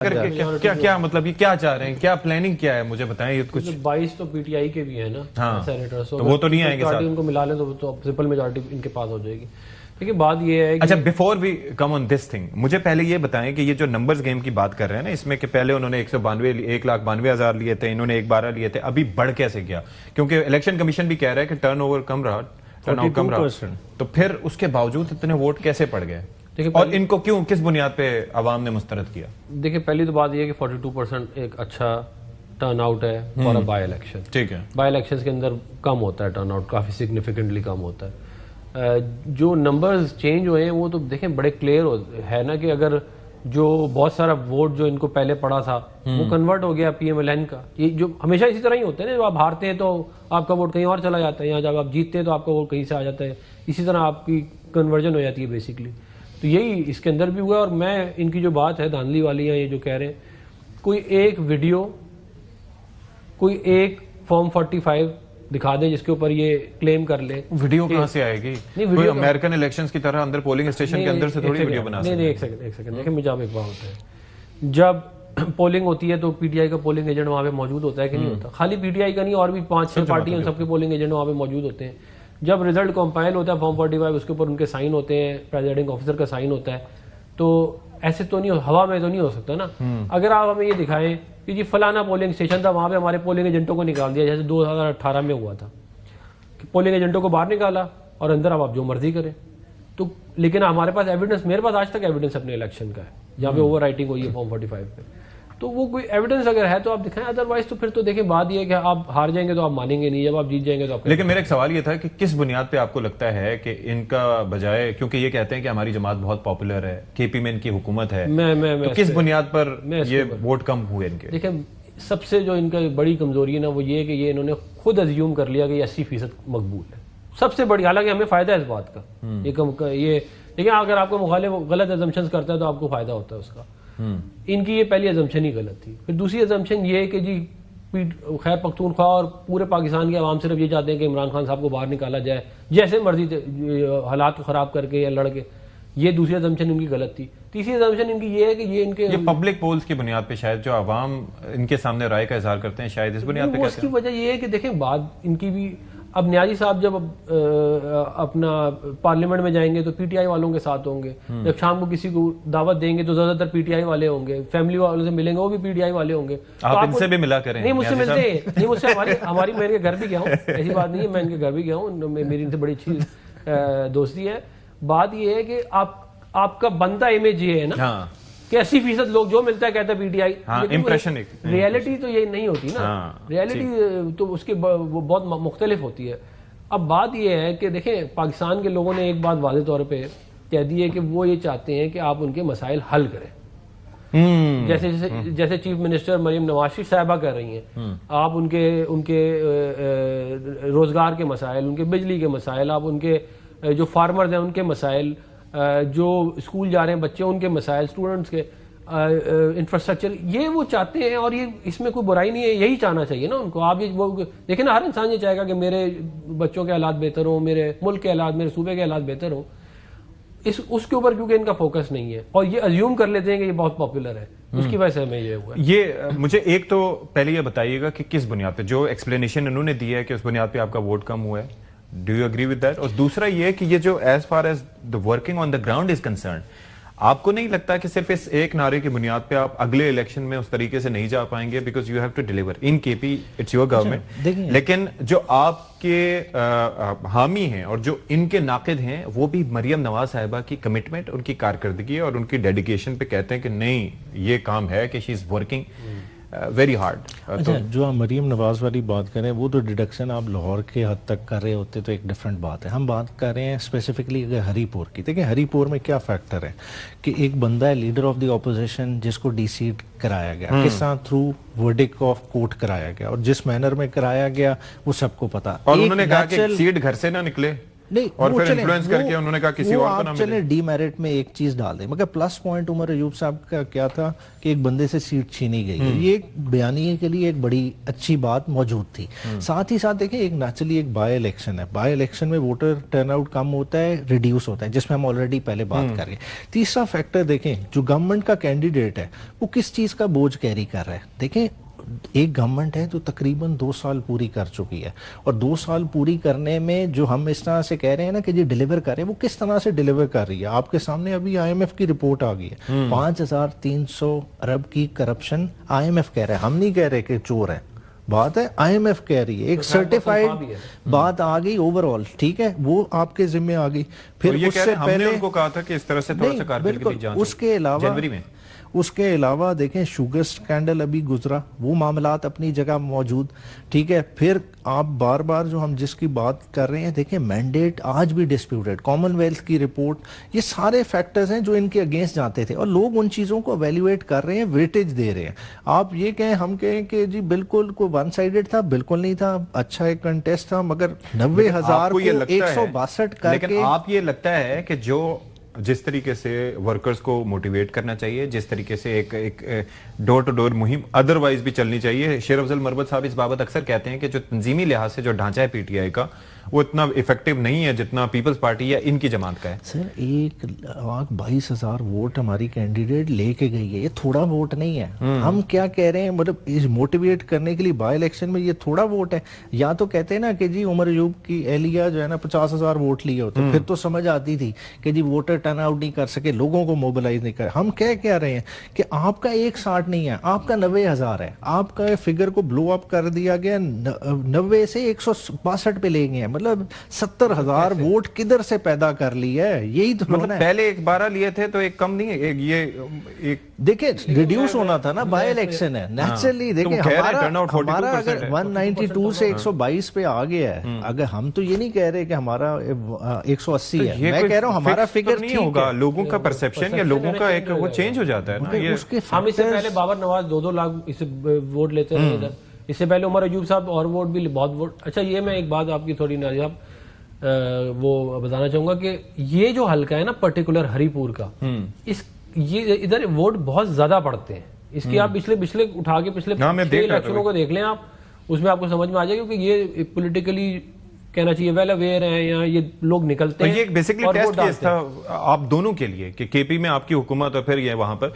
क्या मतलब ये क्या चाह रहे हैं, क्या प्लानिंग क्या है, मुझे बताएं ये कुछ। 22 तो पीटीआई के भी है ना। हाँ, सेनेटर्स, तो वो तो नहीं आएंगे साथ। उनको मिला लें तो सिंपल मेजॉरिटी इनके पास हो जाएगी। देखिए बात ये है कि अच्छा, before we come on this thing, मुझे पहले ये बताएं कि ये जो नंबर्स गेम की बात कर रहे हैं ना, इसमें कि पहले उन्होंने 1,92,000 लिए थे, इन्होंने 1,12 लिए थे, अभी बढ़ कैसे गया? क्योंकि इलेक्शन कमीशन भी कह रहा है कि टर्नओवर कम रहा, टर्नआउट कम रहा, तो फिर उसके बावजूद इतने वोट कैसे पड़ गए? और इनको क्यों, किस बुनियाद पे अवाम ने मुस्तरद किया? देखिए पहली तो बात यह है कि 42% एक अच्छा टर्नआउट है फॉर अ बाय इलेक्शन। ठीक है, बाय इलेक्शंस के अंदर कम होता है टर्नआउट, काफ़ी सिग्निफिकेंटली कम होता है। जो नंबर्स चेंज हुए हैं वो तो देखें बड़े क्लियर है ना, कि अगर जो बहुत सारा वोट जो इनको पहले पड़ा था वो कन्वर्ट हो गया पीएमएलएन का। ये जो हमेशा इसी तरह ही होते हैं ना, जब आप हारते हैं तो आपका वोट कहीं और चला जाता है, यहाँ जब आप जीतते हैं तो आपका वोट कहीं से आ जाता है, इसी तरह आपकी कन्वर्जन हो जाती है बेसिकली। तो यही इसके अंदर भी हुआ। और मैं इनकी जो बात है धांधली वाली है, ये जो कह रहे हैं कोई एक वीडियो, कोई एक फॉर्म 45 दिखा दे जिसके ऊपर ये क्लेम कर ले। वीडियो कहाँ से आएगी? नहीं, कोई अमेरिकन इलेक्शंस की तरह अंदर पोलिंग स्टेशन के अंदर से थोड़ी वीडियो बना सकते हैं। नहीं, एक सेकंड देखिए, मुझे आप एक बात होता है, जब पोलिंग होती है तो पीटीआई का पोलिंग एजेंट वहां पे मौजूद होता है कि नहीं होता? खाली पीटीआई का नहीं, और भी 5-6 पार्टियां, सबके पोलिंग एजेंट वहां पे मौजूद होते हैं। जब रिजल्ट कंपाइल होता है फॉर्म 45, उसके ऊपर उनके साइन होते हैं, प्रेसिडिंग ऑफिसर का साइन होता है। तो ऐसे तो नहीं, हवा में तो नहीं हो सकता ना। अगर आप हमें ये दिखाएं कि जी फलाना पोलिंग स्टेशन था, वहां पे हमारे पोलिंग एजेंटों को निकाल दिया, जैसे 2018 में हुआ था कि पोलिंग एजेंटों को बाहर निकाला और अंदर अब आप जो मर्जी करें। तो लेकिन हमारे पास एविडेंस, मेरे पास आज तक एविडेंस अपने इलेक्शन का है जहाँ पे ओवर राइटिंग हुई है फॉर्म 45 पे। तो वो कोई एविडेंस अगर है तो आप दिखाएं, अदरवाइज तो फिर तो देखें बात ये है कि आप हार जाएंगे तो आप मानेंगे नहीं, जब आप जीत जाएंगे तो आप। लेकिन मेरा एक सवाल ये था कि किस बुनियाद पे आपको लगता है कि इनका बजाय, क्योंकि ये कहते हैं कि हमारी जमात बहुत पॉपुलर है, केपी में इनकी हुकूमत है, तो किस बुनियाद पर ये वोट कम हुए इनके? देखिए सबसे जो इनका बड़ी कमजोरी है ना, वो ये है कि ये इन्होंने खुद अज्यूम कर लिया कि ये 80% मकबूल है। सबसे बड़ी, हालांकि हमें फायदा है इस बात का, ये देखिए अगर आपको मुखालिफ गलत एजम्पशंस करता है तो आपको फायदा होता है उसका। इनकी ये पहली अजम्पशन ही गलत थी। फिर दूसरी अजम्पशन ये है कि जी खैर पख्तूनख्वा और पूरे पाकिस्तान के अवाम सिर्फ ये चाहते हैं कि इमरान खान साहब को बाहर निकाला जाए, जैसे मर्जी हालात को खराब करके या लड़के। ये दूसरी अजम्पशन इनकी गलत थी। तीसरी अजम्पशन इनकी ये है कि ये पब्लिक पोल्स की बुनियाद पे शायद जो अवाम इनके सामने राय का इजहार करते हैं, शायद इस बुनियाद पे। उसकी वजह ये है कि देखें बात इनकी भी, अब न्याजी साहब जब अपना पार्लियामेंट में जाएंगे तो पीटीआई वालों के साथ होंगे, जब शाम को किसी को दावत देंगे तो ज्यादातर पीटीआई वाले होंगे, फैमिली वालों से मिलेंगे वो भी पीटीआई वाले होंगे। आप इनसे भी मिला करें। नहीं, मुझसे मिलते हैं, नहीं मुझसे हमारी मैं इनके घर भी गया हूँ, ऐसी बात नहीं है, मैं इनके घर भी गया हूँ, मेरी इनसे बड़ी अच्छी दोस्ती है। बात ये है कि आपका बनता इमेज ये है ना कि 80% लोग जो मिलता है कहता है पीटीआई। इंप्रेशन, रियलिटी तो ये नहीं होती ना। रियलिटी तो उसकी वो बहुत मुख्तलिफ होती है। अब बात ये है कि देखें पाकिस्तान के लोगों ने एक बात वाज़ेह तौर पे कह दी है कि वो ये चाहते हैं कि आप उनके मसाइल हल करें। जैसे चीफ मिनिस्टर मरीम नवाज शरीफ साहिबा कर रही हैं, आप उनके रोजगार के मसाइल, उनके बिजली के मसाइल, आप उनके जो फार्मर्स हैं उनके मसाइल, जो स्कूल जा रहे हैं बच्चे उनके मसाइल, स्टूडेंट्स के इंफ्रास्ट्रक्चर, ये वो चाहते हैं। और ये इसमें कोई बुराई नहीं है, यही चाहना चाहिए ना उनको। आप ये वो देखें ना, हर इंसान ये चाहेगा कि मेरे बच्चों के हालात बेहतर हो, मेरे मुल्क के हालात, मेरे सूबे के हालात बेहतर हो। उसके ऊपर क्योंकि इनका फोकस नहीं है और ये अज्यूम कर लेते हैं कि ये बहुत पॉपुलर है, उसकी वजह से हमें ये हुआ। ये मुझे एक तो पहले ये बताइएगा कि किस बुनियाद पे, जो एक्सप्लेनेशन उन्होंने दी है कि उस बुनियाद पे आपका वोट कम हुआ है, do you agree with that? और दूसरा ये कि ये जो as far as the working on the ground is concern, आपको नहीं लगता कि सिर्फ इस एक नारे की बुनियाद पे आप अगले इलेक्शन में उस तरीके से नहीं जा पाएंगे? Because you have to deliver in KP, it's your government, लेकिन जो आपके हामी हैं और जो इनके नाकिद हैं वो भी मरियम नवाज साहिबा की कमिटमेंट, उनकी कारकर्दगी और उनकी डेडिकेशन पे कहते हैं कि नहीं ये काम है कि she is working very hard. अच्छा, जो आप मरीम नवाज वाली बात करें वो तो डिडक्शन आप लाहौर के हद तक कर रहे होते तो एक डिफरेंट बात है। हम बात कर रहे हैं स्पेसिफिकली हरीपुर की। देखिए हरीपुर में क्या फैक्टर है कि एक बंदा है लीडर ऑफ द ऑपोजिशन जिसको डीसीट कराया गया, किस तरह थ्रू वर्डिक्ट ऑफ कोर्ट कराया गया और जिस मैनर में कराया गया वो सबको पता। और उन्होंने कहा कि सीट घर से ना निकले, नहीं, और वो फिर चले, इन्फ्लुएंस करके उन्होंने कहा किसी वो और को आप ना चले मिले। डीमेरिट में एक चीज डाल दें, मगर प्लस पॉइंट उमर अयूब साहब का क्या था कि एक बंदे से सीट छीनी गई है, ये एक बयानिए के लिए एक बड़ी अच्छी बात मौजूद थी। साथ ही साथ देखें, एक नेचुरली एक बाय इलेक्शन है, बाय इलेक्शन में वोटर टर्नआउट कम होता है, रिड्यूस होता है, जिसमें हम ऑलरेडी पहले बात कर रहे हैं। तीसरा फैक्टर देखें, जो गवर्नमेंट का कैंडिडेट है वो किस चीज का बोझ कैरी कर रहा है। देखें, एक गवर्नमेंट है जो तकरीबन 2 साल पूरी कर चुकी है, और 2 साल पूरी करने में जो हम इस तरह से कह रहे हैं ना कि जी डिलीवर कर रहे हैं, वो किस तरह से डिलीवर कर रही है। आपके सामने अभी IMF की रिपोर्ट आ गई है, 5300 अरब की करप्शन IMF कह रहा है, हम नहीं कह रहे कि चोर है, बात है IMF कह रही है, एक सर्टिफाइड बात आ गई ओवरऑल, ठीक है, वो आपके जिम्मे आ गई। फिर ये कह उससे रहे हैं, हमने पहले उनको कहा था कि इस तरह से थोड़ा सा कारगिल की जांच हो। उसके अलावा जनवरी में उसके अलावा देखें, शुगर स्कैंडल अभी गुजरा, वो मामलात अपनी जगह मौजूद, ठीक है। फिर आप बार बार जो हम जिसकी बात कर रहे हैं, देखें मैंडेट आज भी डिस्प्यूटेड, कॉमनवेल्थ की रिपोर्ट, ये सारे फैक्टर्स हैं जो इनके अगेंस्ट जाते थे, और लोग उन चीज़ों को एवेल्युएट कर रहे हैं, वेटेज दे रहे हैं। आप ये कहें, हम कहें कि जी बिल्कुल कोई वन साइडेड था, बिल्कुल नहीं था, अच्छा एक कंटेस्ट था, मगर 90,000 को 162 करके। लेकिन आप ये लगता है कि जो जिस तरीके से वर्कर्स को मोटिवेट करना चाहिए, जिस तरीके से एक डोर टू डोर मुहिम अदरवाइज भी चलनी चाहिए, शेर अफजल मरबत साहब इस बाबत अक्सर कहते हैं कि जो तंजीमी लिहाज से जो ढांचा है PTI का, वो इतना इफेक्टिव नहीं है जितना पीपल्स पार्टी या इनकी जमात का है। सर, 1,22,000 वोट हमारी कैंडिडेट लेके गई है, ये थोड़ा वोट नहीं है। हम क्या कह रहे हैं, मतलब इस मोटिवेट करने के लिए बाय इलेक्शन में ये थोड़ा वोट है। या तो कहते हैं ना कि जी उमर अयूब की एहलिया जो है ना 50,000 वोट लिए होते, फिर तो समझ आती थी कि जी वोटर टर्नआउट नहीं कर सके, लोगों को मोबिलाइज नहीं कर। हम क्या रहे हैं कि आपका 160 नहीं है, आपका 90,000 है, आपका फिगर को ब्लो अप कर दिया गया, 90 से 162 पे ले गए, मतलब 70,000 वोट किधर से पैदा कर ली है, यही तो मतलब है। पहले 12 लिए थे तो एक कम नहीं है, ये एक देखिए रिड्यूस होना था ना, बाय इलेक्शन है नेचुरली। देखिए हमारा अगर 192 से 122 पे आ गया है, अगर हम तो ये नहीं कह रहे कि हमारा 180 है, मैं कह रहा हूँ हमारा फिगर नहीं होगा, लोगों का परसेप्शन या लोगों का एक वो चेंज हो जाता है ना। ये हम इससे पहले बाबर नवाज 2-2 लाख इससे वोट लेते रहे इधर, इससे पहले उमर अयूब साहब और वोट भी बहुत वोट। अच्छा, ये मैं एक बात आपकी थोड़ी नाजिब वो बताना चाहूंगा कि ये जो हल्का है ना पर्टिकुलर हरिपुर का, ये इधर वोट बहुत ज्यादा पड़ते हैं। इसकी आप पिछले उठा के पिछले 6 इलेक्शनों को देख लें आप, उसमें आपको समझ में आ जाएगा, क्योंकि ये पॉलिटिकली कहना चाहिए वेल अवेयर हैं, यहाँ ये लोग निकलते हैं। ये बेसिकली टेस्ट केस था आप दोनों के लिए कि KP में आपकी हुकूमत और फिर ये वहां पर